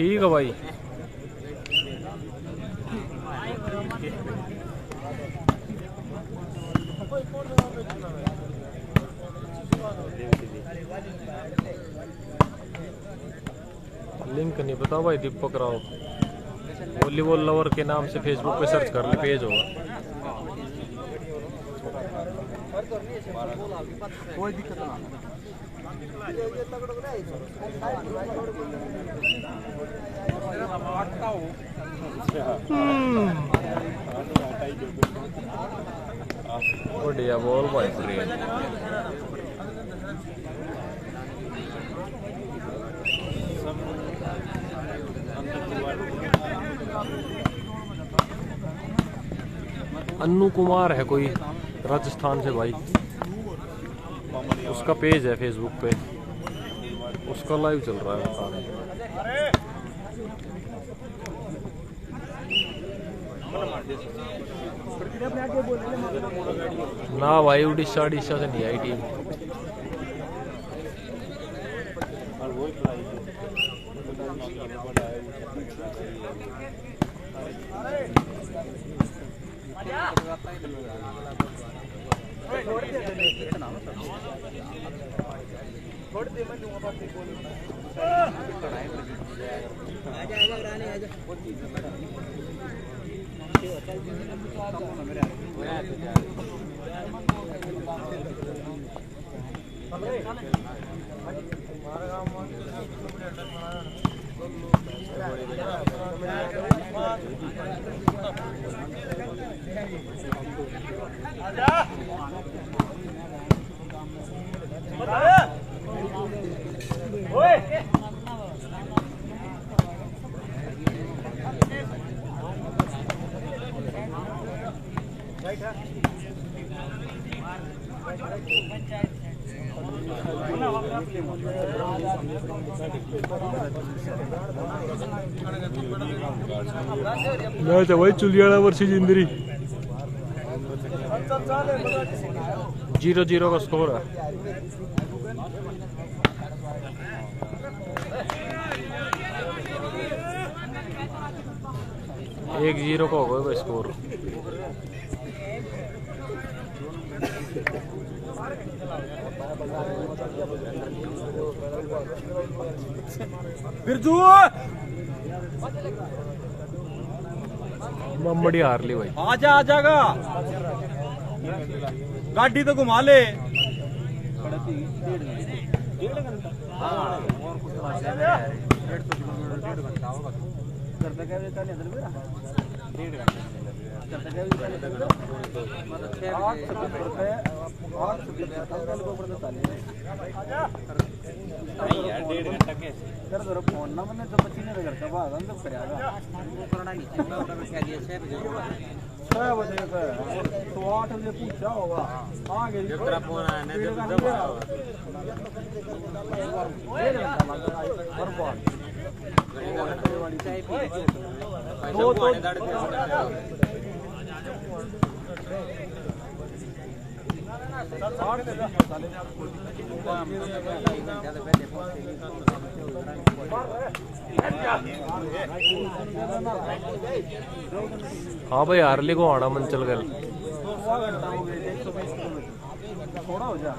ठीक है भाई। लिंक नहीं पता भाई। दीपक राव वॉलीबॉल लवर के नाम से फेसबुक पे सर्च कर ले, पेज होगा। कोई दिक्कत ना। बढ़िया बॉल भाई। अन्नू कुमार है कोई राजस्थान से भाई, उसका पेज है फेसबुक पे, उसका लाइव चल रहा है। ना भाई उड़ीसा से नहीं आई टीम। मैच है भाई चुलियाड़ा वर्सेस इंद्री। 0-0 का स्कोर है। एक 0 का होगा स्कोर। बिरजू मम्मड़ी हार ली भाई। आजा आजागा गाड़ी तो घुमा ले। फोन ना मैंने तो बच्ची ने घर का बात हम सब करेगा 6 बजे तो 8 बजे पूछा होगा आगे तेरा फोन आया ना जब हाँ भाई हारली को आना मन चल गया। थोड़ा हो जा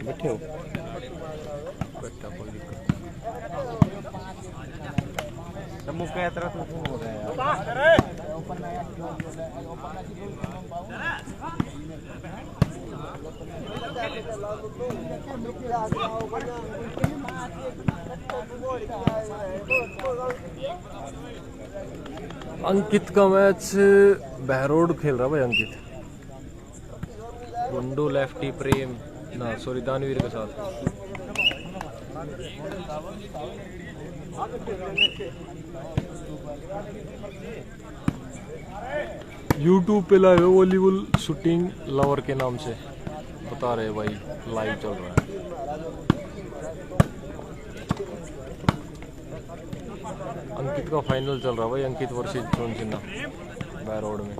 बैठे हो मुख का यात्रा तो हो रहा है। अंकित का मैच बहरोड खेल रहा भाई। अंकित गुंडू लेफ्टी प्रेम ना सॉरी दानवीर के साथ। YouTube पे लाए वॉलीबॉल शूटिंग लवर के नाम से। बता रहे भाई लाइव चल रहा है। अंकित का फाइनल चल रहा है भाई, Ankit versus Jon Sinha by road में।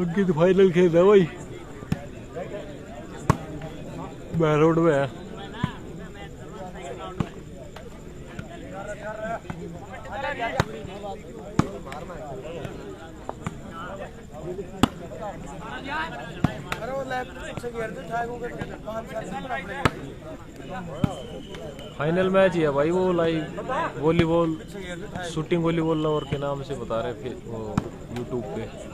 अंकित फाइनल खेल रहा है भाई, बाय रोड में है। फाइनल मैच ही है भाई वो, live volleyball shooting volleyball lover के नाम से बता रहे थे वो यूट्यूब पे।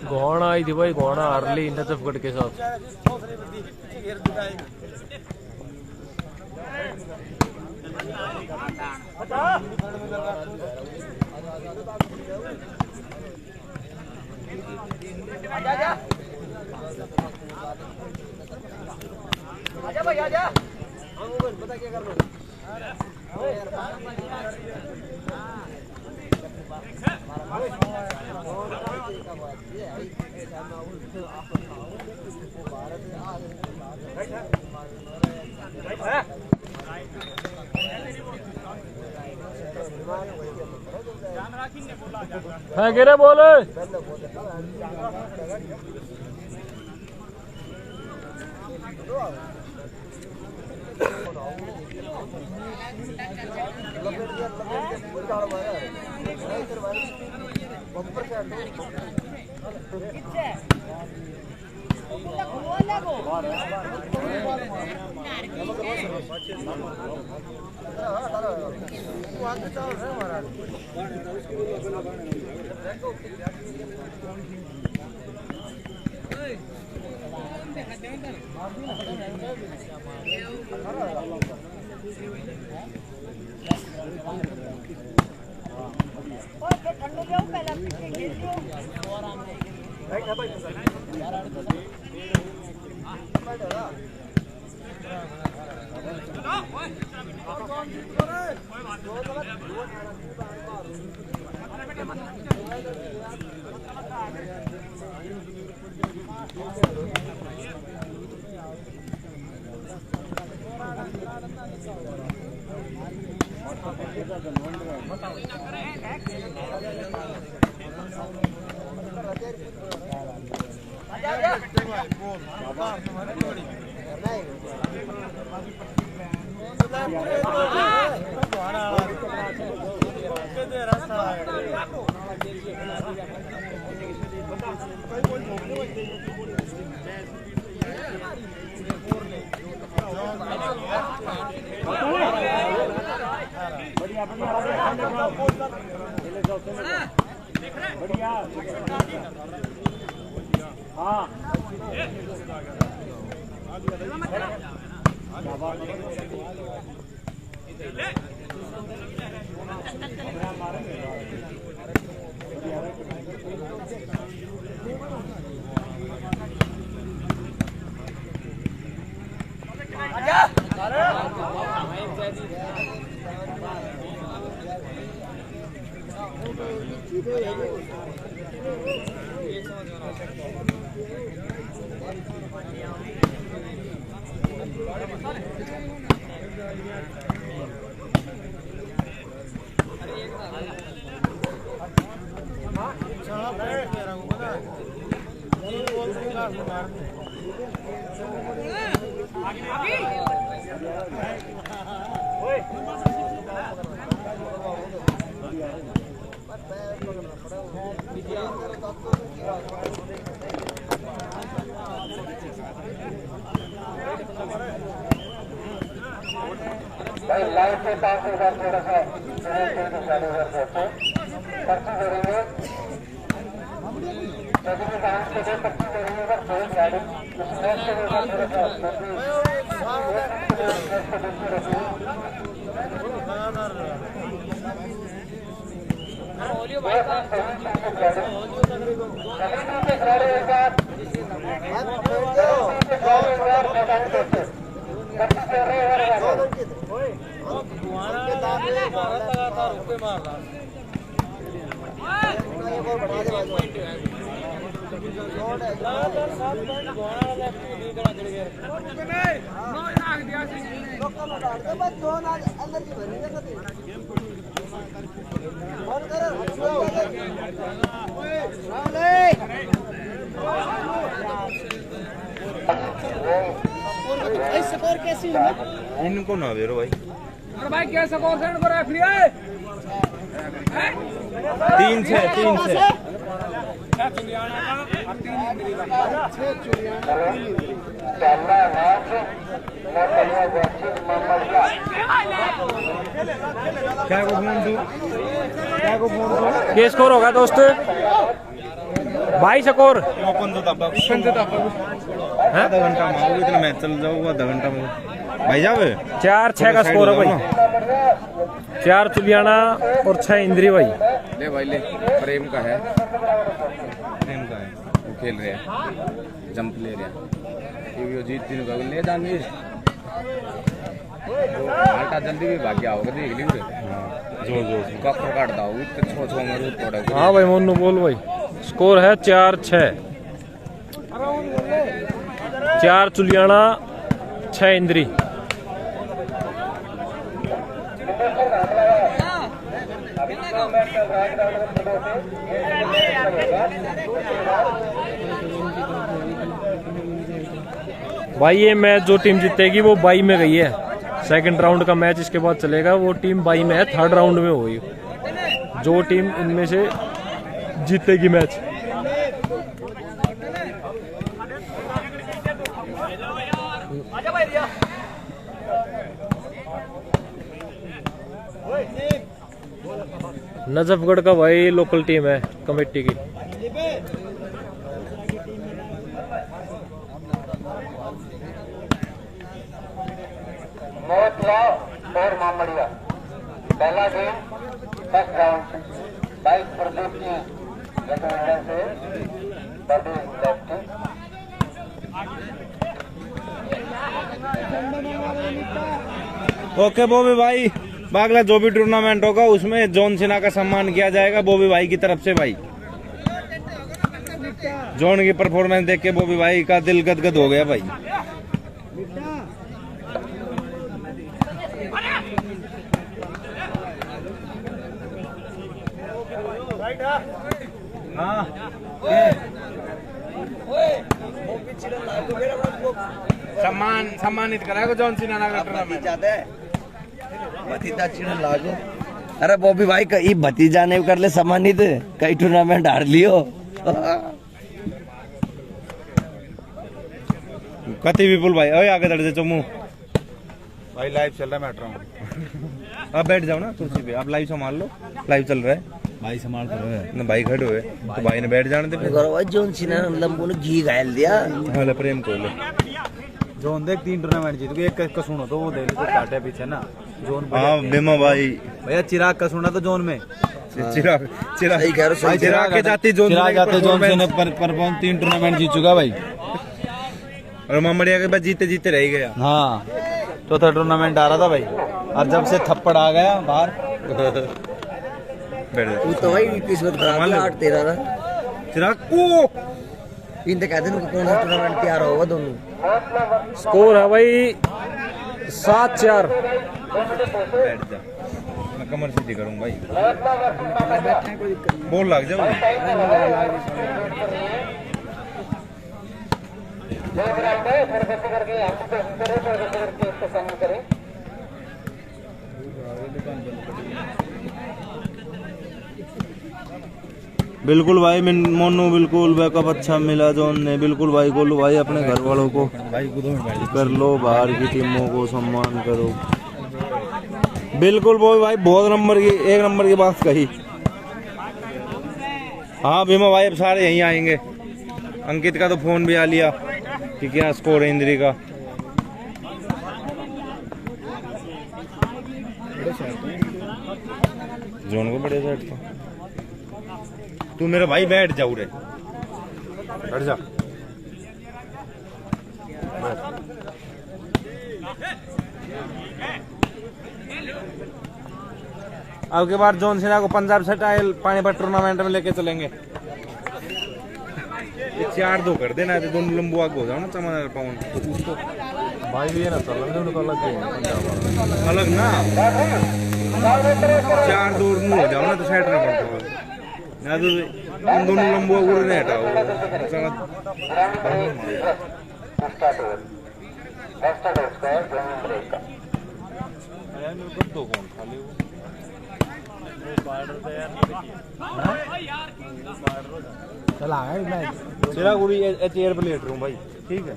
गोहाना आई थी भाई, गोहाना हार ली नजफगढ़ के साथ। आजा भाई आजा। पता क्या कर लो। है गिरे बोले लाइट से 5 थोड़ा सा चालू पर्ची करेंगे इनको ना दे रो भाई। अरे भाई क्या स्कोर सेंड करो रेफरी है? 3-6 चाला नाच मोटलिया गच्छी ममड़िया क्या को फोन दो क्या स्कोर होगा दोस्त? 22 स्कोर। आधा घंटा में आओगे इतना मैच चल जाओगे आधा घंटा में भाई जावे 4-6 का स्कोर है भाई। 4 चुलियाना और 6 इंद्री भाई। ले भाई ले, प्रेम का है, प्रेम का है वो खेल रहे हैं, जंप ले रहे हैं, ये जीत तीनों का ले दानवीर आटा जल्दी भी भाग गया होगा, देख ली उरे जोर जोर से कॉकर काटता हो इतने छो में रूट पड़ेगा। हाँ भाई मोनू बोल भाई। स्कोर है 4-6। 4 चुलियाना 6 इंद्री। भाई ये मैच जो टीम जीतेगी वो 22 में गई है। सेकंड राउंड का मैच इसके बाद चलेगा, वो टीम 22 में है, थर्ड राउंड में होगी जो टीम इनमें से जीतेगी मैच। नजफगढ़ का भाई लोकल टीम है कमेटी की। मोटला और मामड़िया पहला गेम फर्स्ट राउंड 22 प्रदीप की गठबंधन से बड़ी लेफ्ट। ओके बॉबी भाई, अगला जो भी टूर्नामेंट होगा उसमें जॉन सिन्हा का सम्मान किया जाएगा बॉबी भाई की तरफ से। भाई जॉन की परफॉर्मेंस देख के बॉबी भाई का दिल गदगद हो गया भाई। हाँ सम्मानित कराएगा जॉन सिन्हा का टूर्नामेंट। भतीजा चिड़न लागो। अरे बॉबी भाई कहीं भतीजा ने कर ले सम्मानित, कई टूर्नामेंट हार लियो। कति विपुल भाई ओए आगे चढ़ चमू भाई, लाइव चल रहा है मैटर। अब बैठ जाओ ना कुर्सी पे, आप लाइव संभाल लो, लाइव चल रहा है। भाई संभाल कर रहे हैं ना, भाई खड़े हुए तो भाई ने बैठ जाने दे। जोन सिन्हा लंबू ने घी घायल दिया। हां प्रेम को ले जोन देख 3 टूर्नामेंट जीत गए, एक का सुनो तो वो देख ले काटे पीछे ना जोन। हाँ बेमा भाई भैया चिराग का सुना तो जोन में चिराग सही कह रहे हो, चिराग के जाती जोन से परफॉर्म 3 टूर्नामेंट जीत चुका भाई, और मामड़िया के बाद जीते जीते रह गया। हाँ चौथा टूर्नामेंट आ रहा था भाई, और जब से थप्पड़ आ गया बाहर बैठ जा। तू तो भाई किस्मत खराब है। 8-13 था चिराग को इन तक कहते हैं कौन सा टूर्नामेंट तैयार होगा दोनों। स्कोर है भाई 7-4। बैठ जा, मैं कमर सीधी करूँ भाई, बोल लग जाओ। बिल्कुल भाई मोनू बिल्कुल बैकअप अच्छा मिला जोन ने। बिल्कुल भाई गोलू भाई अपने घर वालों को कर लो, बाहर की टीमों को सम्मान करो। बिल्कुल भाई बहुत नंबर की 1 नंबर की बात कही। हाँ भीमा भाई अब सारे यहीं आएंगे। अंकित का तो फोन भी आ लिया कि क्या स्कोर है इंद्री का। जोन को बड़े साइड था। तू मेरा भाई बैठ जाऊ रे, बैठ जा। अब के बाद जोन सिन्हा को पंजाब स्टाइल पानीपत टूर्नामेंट में लेके चलेंगे। ये 4-2 कर देना, तो दोनों लंबू आग हो जाओ ना चमन पाउंड भाई ये ना चल रहे उनको अलग ना 4-2 मुंह हो जाओ ना तो साइड में पड़ता ना, तो उन दोनों लंबू आग नहीं हटाओ। दो कौन खाली चला है मैं चला गुड़ी चेयर पे लेट रहा हूँ भाई, ठीक है।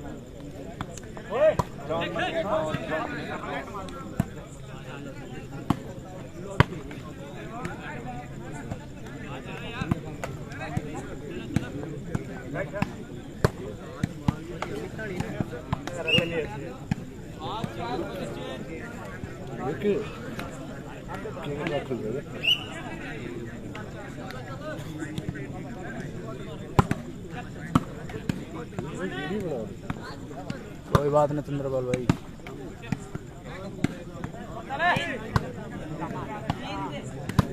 कोई बात नहीं चंद्रपाल भाई।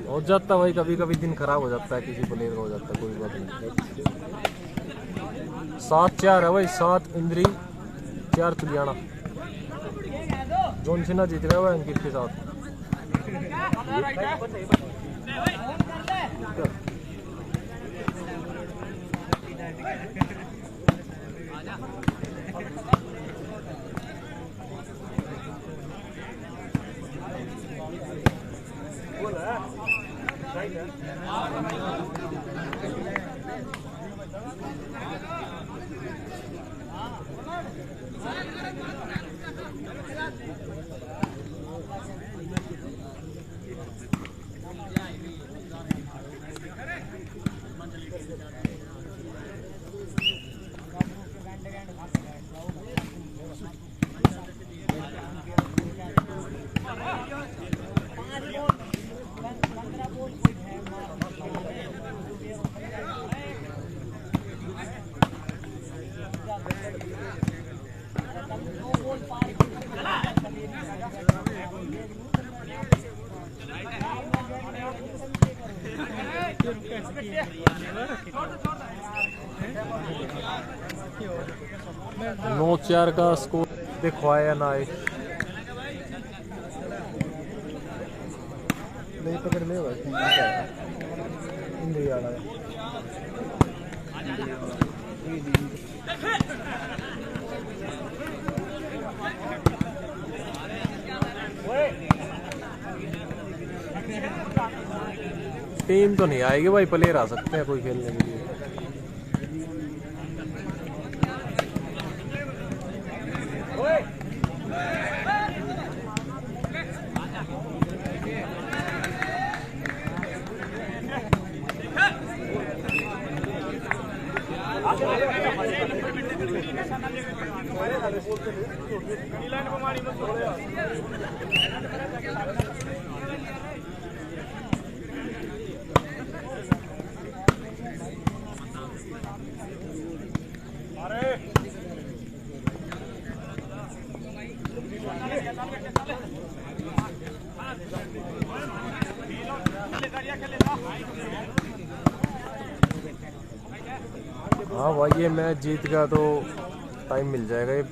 हो जाता भाई, कभी कभी दिन खराब हो जाता है, किसी प्लेयर का हो जाता है, कोई बात नहीं। 7-4 है भाई, 7 इंद्री 4 तुलियाना। जॉन सिन्हा जीत रहा है अंकित के साथ। नौ 4 का स्कोर दिखवाया ना आए। नहीं पकड़ ले भाई इंद्री वाला टीम तो नहीं आएगी भाई, प्लेयर आ सकते हैं कोई खेलने के लिए। हाँ भाई, ये मैच जीत गया तो टाइम मिल जाएगा। ये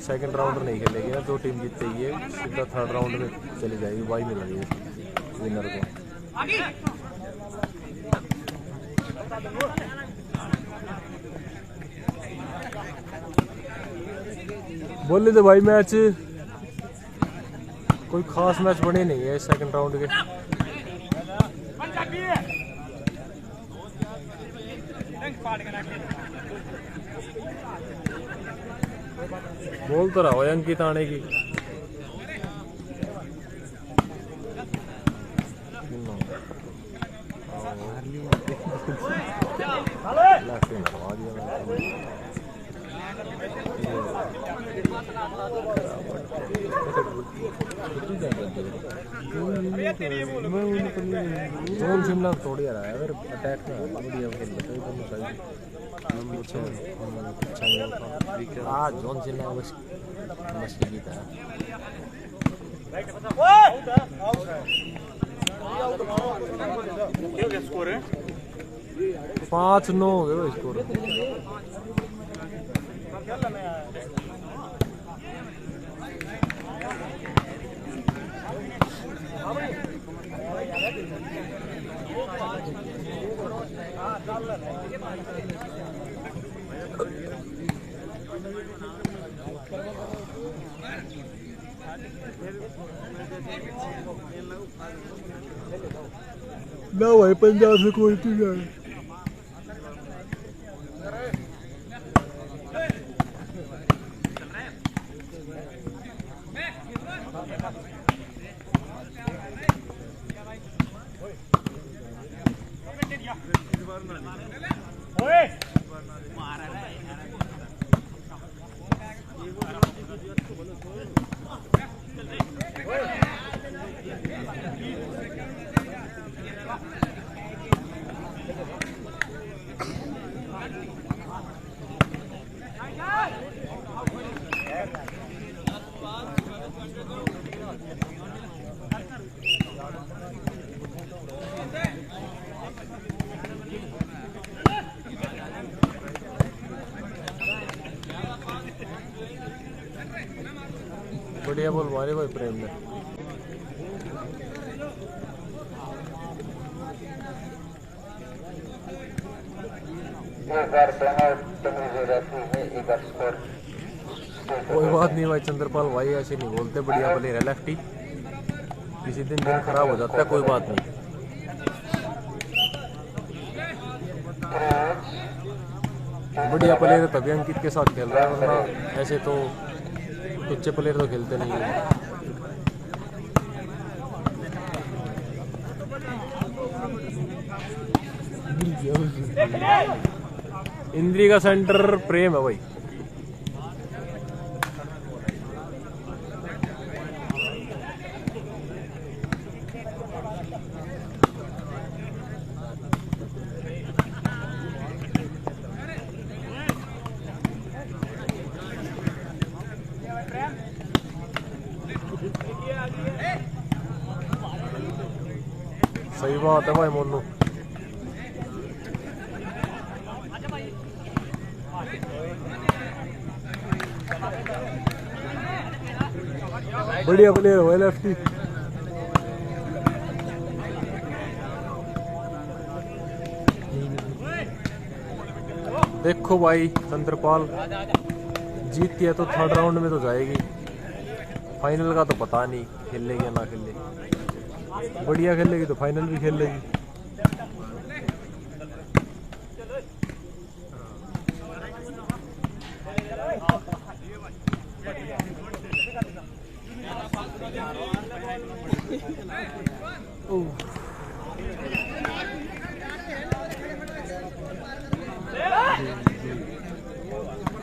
सेकंड राउंड नहीं खेलेगी ना, 2 टीम जीतेगी, ये सीधा 3rd राउंड में चली जाएगी। भाई मिल रही है विनर को। बोले तो भाई मैच कोई खास मैच बने नहीं है सेकंड राउंड के। बोल तो रहा हो अंकित आने की। जोन शिमला थोड़ी आ रहा है, अगर अटैक में बढ़िया खेल रहे तो सही। हाँ जोन शिमला बस की तरह 5-9 हो गए स्कोर। ना भाई पंजाब से कोई टीम है। बढ़िया बॉल मारे भाई प्रेम ने। एक बार पेनल्टी मुझे रहती है, एक बार स्कोर। कोई बात नहीं भाई, चंद्रपाल भाई ऐसे नहीं बोलते, बढ़िया प्लेयर है लेफ्टी। किसी दिन खराब हो जाता है, कोई बात नहीं। बढ़िया प्लेयर है तभी अंकित के साथ खेल रहा है, वरना ऐसे तो अच्छे प्लेयर तो खेलते नहीं है। इंद्री का सेंटर प्रेम है भाई। सही बात है भाई मोनू। बढ़िया प्लेयर है लेफ्टी। देखो भाई चंद्रपाल जीतती है तो थर्ड राउंड में तो जाएगी, फाइनल का तो पता नहीं खेलेगी या ना खेलेगी। बढ़िया खेलेगी तो फाइनल भी खेल लेगी।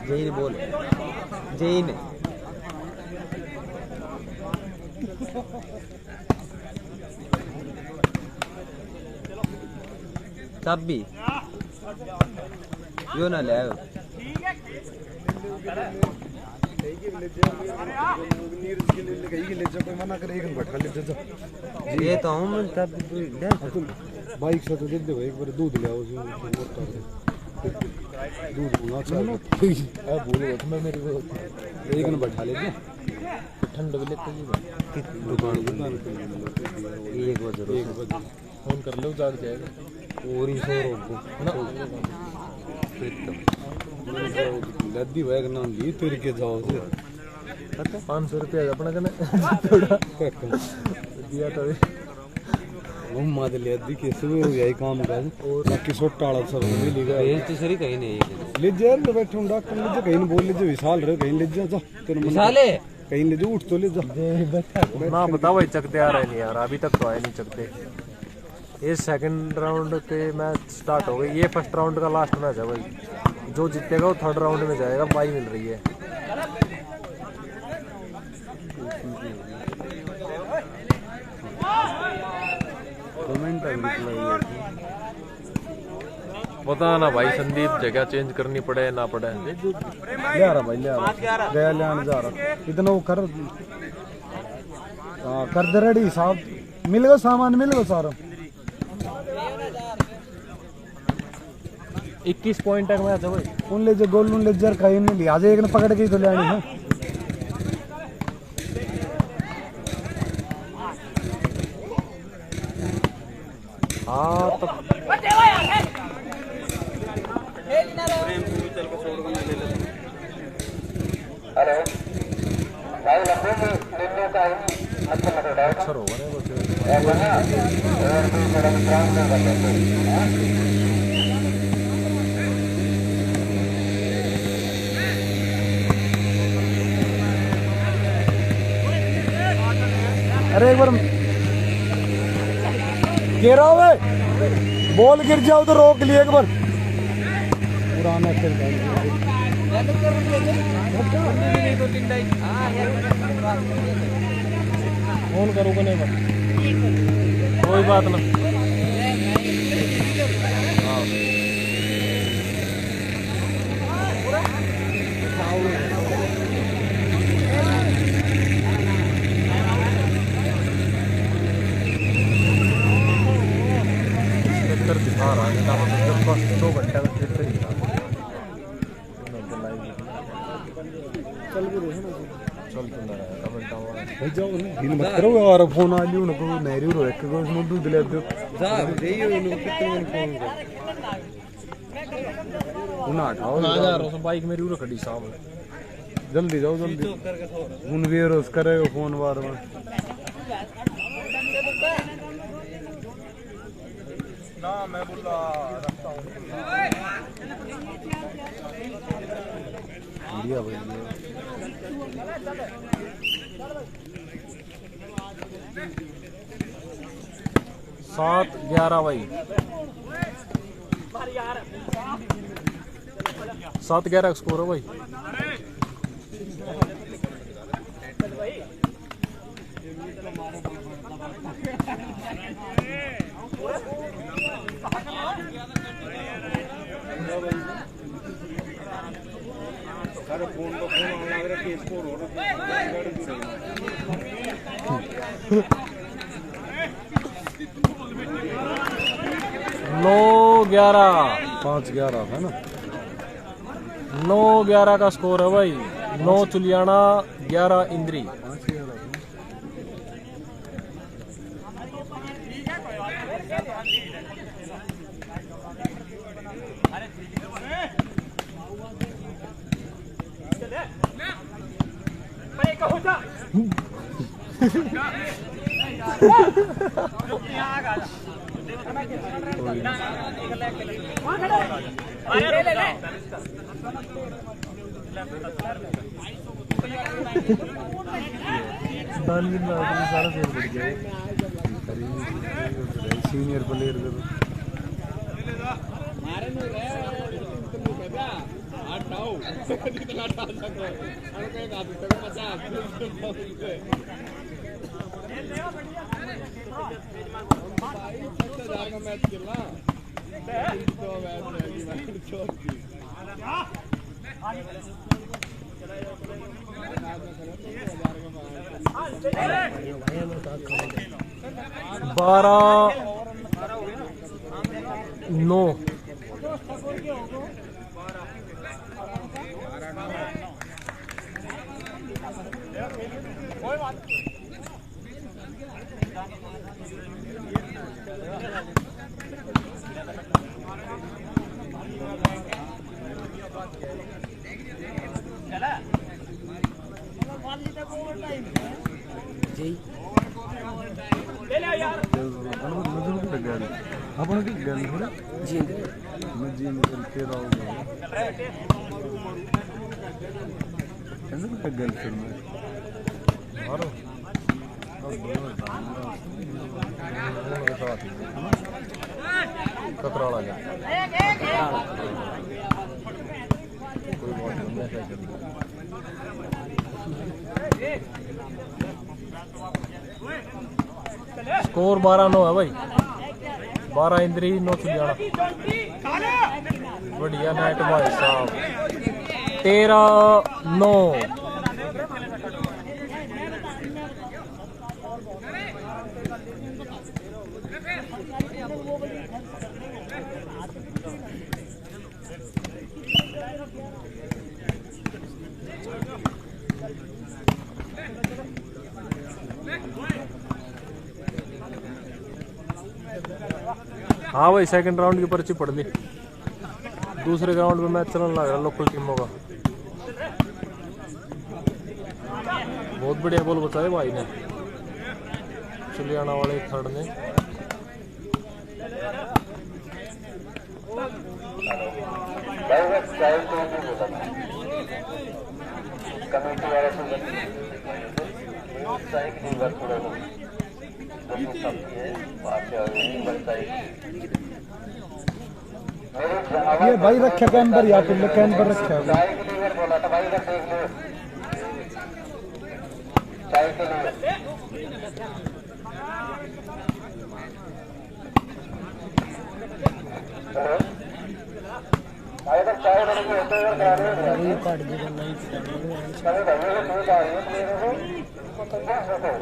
जैन बोल, जैन तब भी यो ना ले ये तो हम तब बाइक से तो दे दो एक बार दूध ले आओ दूध होना चाहिए। अब बोलो तो मैं मेरे को एक न बैठा लेते ठंड भी लेते हैं दुकान एक बजे फोन कर लो जाग जाएगा और ही सो रोको ना लद्दी बैग ना ली तेरे के जाओ से 500 रुपया अपना कने थोड़ा दिया तो वो माद लद्दी के सुबह यही काम कर और बाकी सोटाला सब ले लेगा ये तो सही कहीं नहीं ले जा ले बैठो डॉक्टर ले जा कहीं बोल ले जा विशाल रहे कहीं ले जा तेरे विशाल है कहीं ले जा उठ तो ले जा ना बता भाई चकते आ रहे नहीं यार, अभी तक तो आए नहीं चकते। ये सेकंड राउंड पे मैच स्टार्ट हो गई, ये फर्स्ट राउंड का लास्ट मैच है भाई। जो जीतेगा वो थर्ड राउंड में जाएगा, बाई मिल रही है। पता ना भाई संदीप जगह चेंज करनी पड़े ना पड़े। ले आ रहा भाई ले आ रहा गया ले आने जा रहा इतना वो कर कर दे रेडी साहब, मिल गया सामान मिल गया सारा। 21 पॉइंट तक मैच है भाई। उन ले जो गोल उन ले जर कहीं नहीं लिया आज एक ने पकड़ के तो ले आनी है। हाँ तो हेलो भाई लंबे में लेने का अक्षर होगा ना कुछ। अरे एक बार गिरा हुआ बॉल गिर जाओ तो रोक लिए एक बार। पुराना फोन करूँगा नहीं मैं, कोई बात ना। दिखा रहा है ना, मतलब 2 घंटे का ट्रिप ही था। चल भी रहे ना, चल तो ना रहा कमेंट हुआ भाई जाओ ना दिन मत करो यार। फोन आ लियो ना को नेरी रो एक को उसमें दूध ले दो साहब देइयो उनको कितने फोन कर उना हटाओ ना जा रहा हूं बाइक मेरी उड़ खड़ी साहब। जल्दी जाओ जल्दी उन वेर उस करेगा फोन बार बार। ना मैं बोला रखता हूँ बढ़िया भाई 7-11 भाई, 7-11 का स्कोर है भाई। अरे फोन को फोन ऑन लग रहा है स्कोर हो रहा है। 5-11 है ना। 9-11 का स्कोर है भाई। 9 चुलियाना 11 इंद्री। सीनियर प्लेयर बारह 9 अपन की गल थोड़ा जी जी निकल के रहोगे ऐसे तो गल फिल्म मारो कतराला जा कोई बात नहीं मैं क्या करूं। स्कोर 12-9 है भाई। 12 इंद्री 9 चुलियाना। बढ़िया नेट भाई साहब। 13-9 हाँ भाई सेकंड राउंड की पर्ची पड़ ली। दूसरे राउंड में मैच चलने लग रहा लोकल टीमों का। बहुत बढ़िया बॉल बचाए भाई ने। चुलियाना वाले थर्ड ने। कमेटी वाले ये भाई रखे कैन पर या फिर कैन पर रखा है बोला था भाई, देख लो चाय के लिए अगर चाय बनेगी होते हुए करा रहे हैं ये काट देगा नहीं चले भाई ये तो आ रही है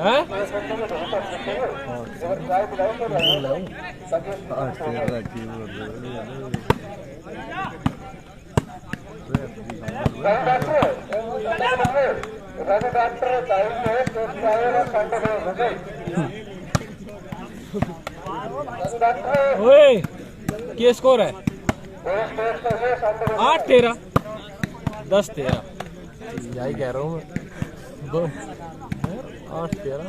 हैं? अगर चाय पिलाओ तो लाओ डॉक्टर टाइम है तो चाय वाला कांटे में डॉक्टर ओए क्या स्कोर है? 8-13 10-13 यही कह रहा हूँ मैं। 8-13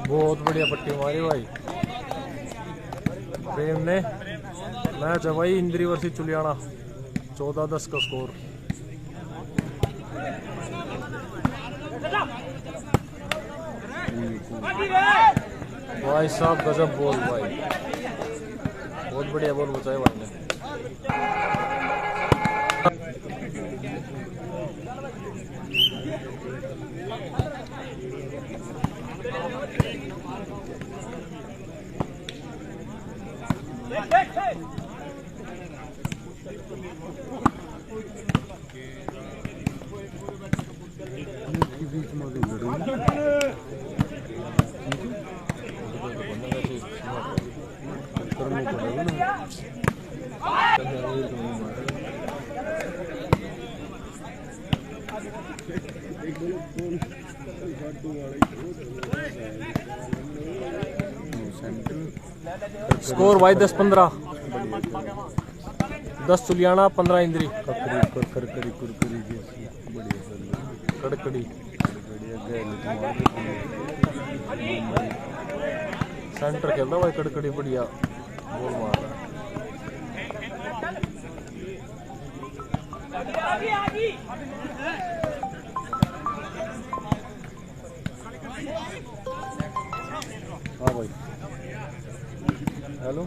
बहुत बढ़िया पट्टी मारी भाई प्रेम ने। मैच है भाई इंद्री वर्सेस चुलियाना, 14-10 का स्कोर। भाई साहब गजब बॉल भाई, बहुत बढ़िया बॉल बचाए भाई ने। स्कोर भाई 10-15, 10 चुलियाना 15 इंद्री। कड़कड़ी सेंटर खेलता भाई, कड़कड़ी बढ़िया बॉल मार रहा है। हाँ भाई हेलो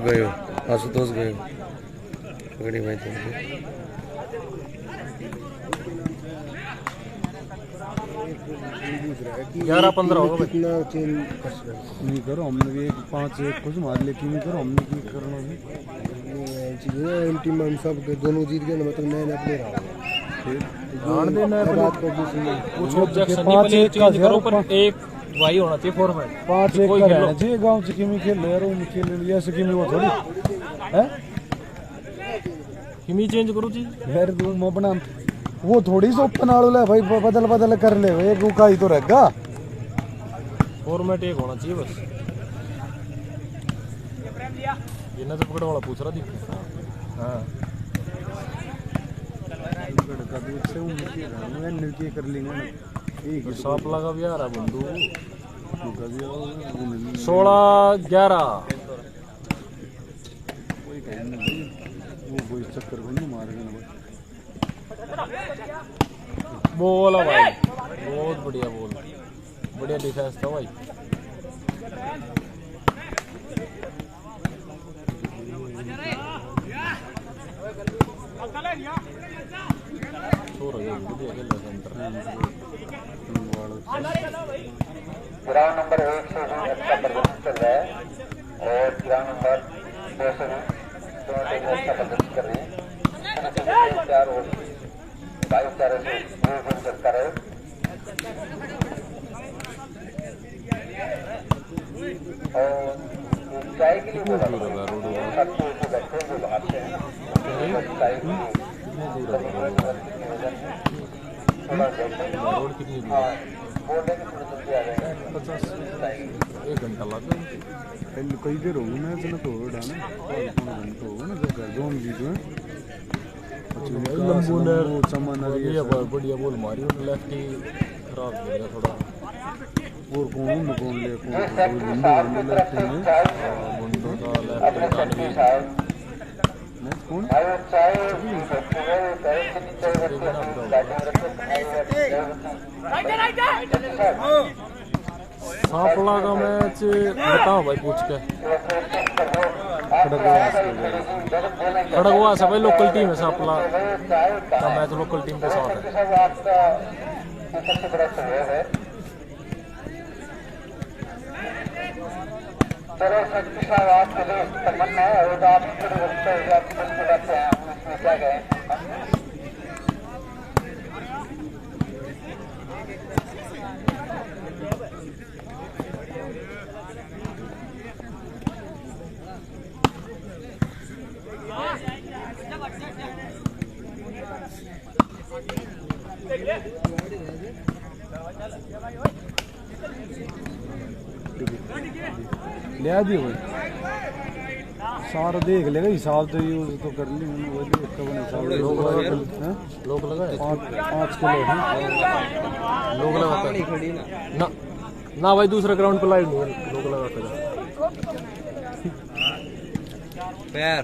गयो आशुतोष गयो पकड़ी भाई तुम 11-15 होगा भाई। कितना चेंज नहीं करो हमने भी 5-1 कुछ मार लेती नहीं करो हमने की करना है। एंटी सब दोनों जीत गए ना, मतलब नए नए प्लेयर आ गए फिर ध्यान देना है बात को दूसरी कुछ ऑब्जेक्शन नहीं, पहले एक चेंज करो पर एक भाई होना चाहिए फॉर्मेट। 5-1 कोई का खेलो। रहना चाहिए गांव से किमी खेल रहे यार, वो खेल रही है किमी वो थोड़ी है किमी चेंज करो जी यार, तू मैं बना वो थोड़ी सी ओपन आड़ू ले भाई, बदल बदल कर ले, एक उकाई तो रहेगा। फॉर्मेट एक होना चाहिए बस। ये ना पकड़ वाला पूछ रहा थी। हाँ कर लेंगे सांप लगा भी आ रहा बंदू 16-11 वो चक्कर को नहीं मारेगा ना बोल है भाई, बहुत बढ़िया बोल, बढ़िया डिफेंस था भाई। ग्राउंड नंबर 1 से भी अच्छा प्रदर्शन चल रहा है और ग्राउंड नंबर 2 से भी दोनों टीमें अच्छा प्रदर्शन कर रही है। 4 और 22 से गेम चलता रहे। और चाय के लिए बोला सबसे बच्चे जो आते हैं चाय के लिए थोड़ा रोड कितनी दूर है? बोलने की थोड़ी जल्दी आ जाएगा। 1 घंटा लगा। कई देर होगी ना, इतना तो होगा ना, घंटा होगा ना जो जोन जी जो है लंबू ने सामान आ रही है बढ़िया बॉल मारी और लेफ्ट ही खराब हो गया थोड़ा। और कौन ले ये सेक्टर 7 की तरफ से चाय बंदों का अपने लेफ्ट सेक्टर भी 7 कौन आयो चाय फेस्टिवल चाय की चाय रखते बैटिंग रखते सांपला का मैच बताओ भाई पूछ के। खड़गवास है भाई, लोकल टीम है सांपला का मैच, लोकल टीम के साथ है। आपका सबसे बड़ा सहयोग है। चलो शक्ति साहब आपके लिए तमन्ना है और आप आपके रहते हैं इसमें क्या कहें। ले आ दियो भाई, सारा देख लेगा हिसाब तो यूज तो कर ली मैंने, वो देख के बने हिसाब लोग लगाए 5 किलो है लोग लगाते ना ना भाई, दूसरे ग्राउंड पे लाइव नहीं है, लोग लगाते हैं। पैर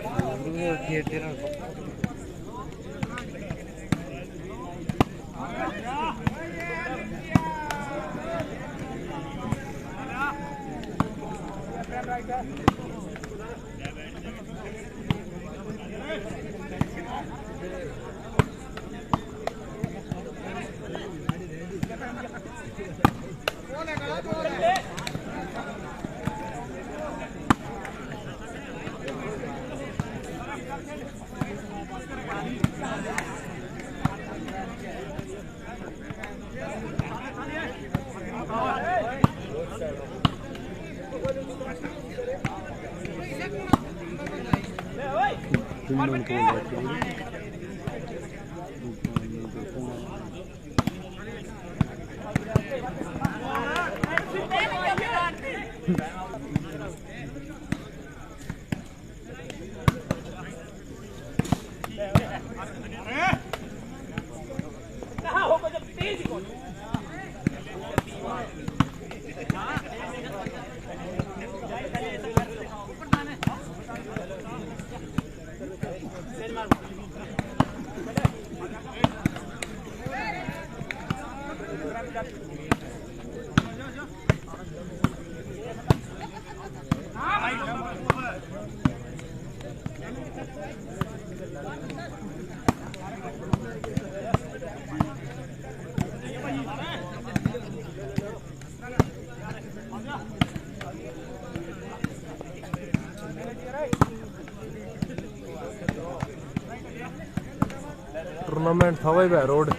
टूर्नामेंट था भाई रोड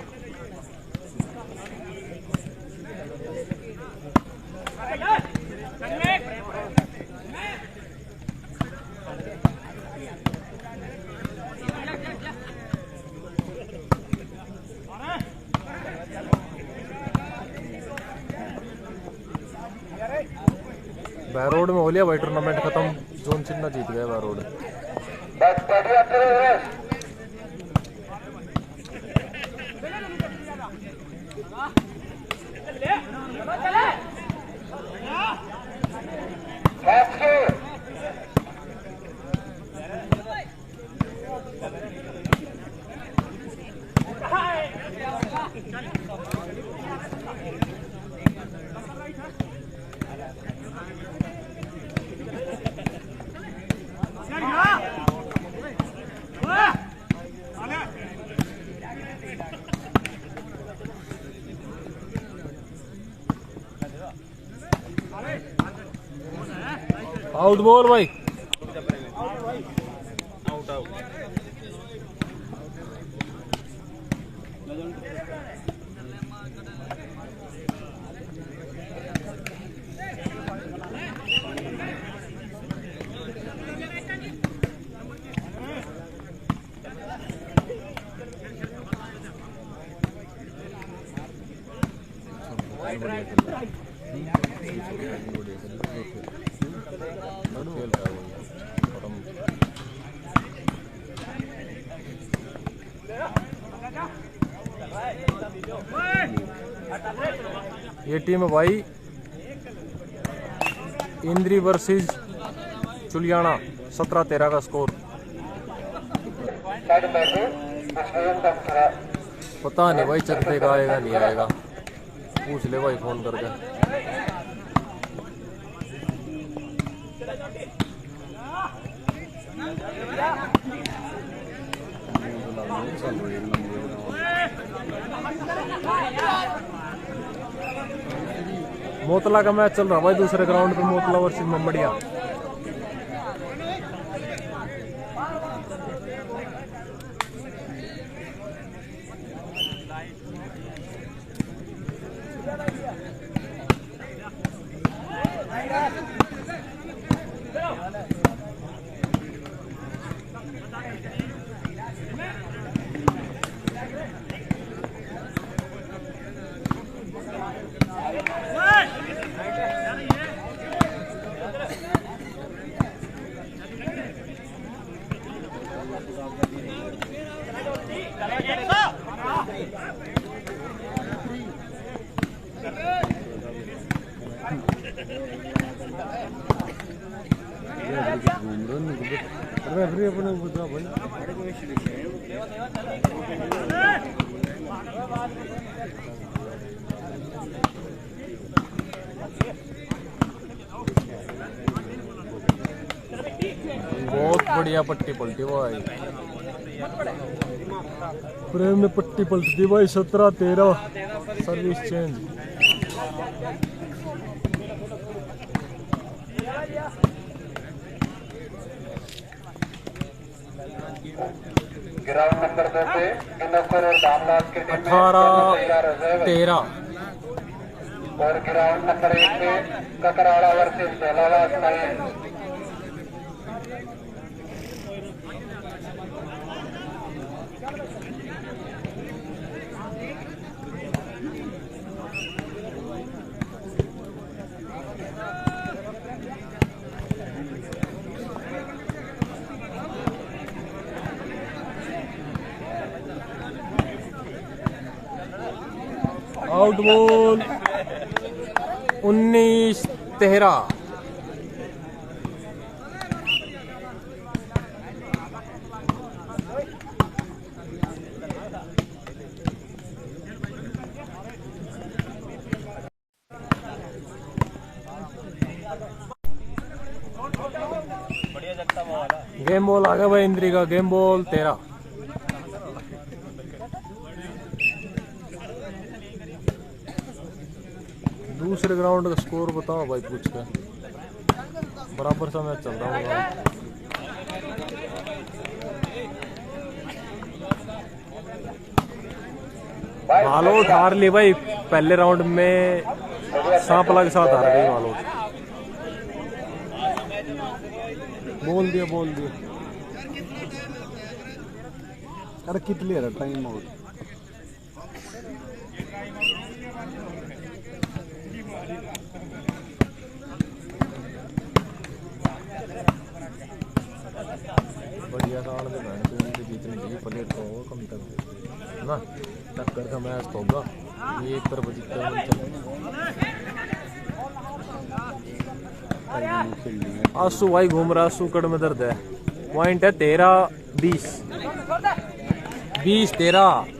बहरोड में हो लिया भाई टूर्नामेंट खत्म। जोन चिन्ह जीत गया बहरोड। बस बढ़िया चलो आउट बॉल भाई। ये टीम है भाई इंद्री वर्सेस चुलियाना। 17-13 का स्कोर। पता नहीं भाई चकते का आएगा नहीं आएगा, पूछ ले भाई फोन करके। मोतला का मैच चल रहा भाई दूसरे ग्राउंड पे, मोतला वर्सेस मम्मड़िया। बहुत बढ़िया पट्टी पलटी भाई, प्रेम में पट्टी पलटी भाई। 17-13 सर्विस चेंज। ग्राउंड नंबर 2 पे किन्नौर और दामलाल के टीम में 18-13 और ग्राउंड नंबर 1 पे Kakrada versus Jalalabad sign. Out ball 19-13। Game ball आ गया भाई इंद्री का। Game ball 13। दूसरे ग्राउंड का स्कोर बताओ भाई पूछ के। बराबर सा मैच चल रहा होगा। बालोट हार ली भाई पहले राउंड में, सांपला के साथ हार गई बालोट। बोल दिया अरे कितने टाइम आउट बढ़िया साल में बहन तो इनसे जीतने चाहिए प्लेट को और कम तक ना टक्कर का मैच तो होगा ये एक तरफ आंसू भाई घूम रहा आंसू कड़ में दर्द है पॉइंट है 13-20 20-13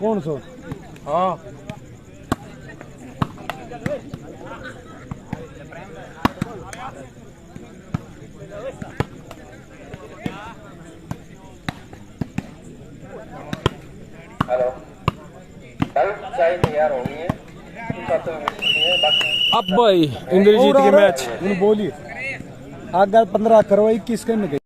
कौन सो हाँ हेलो लाइव चाय तैयार हो गई है बाकी अब भाई इंद्रजीत के मैच बोलिए अगर 15 करो 21 के में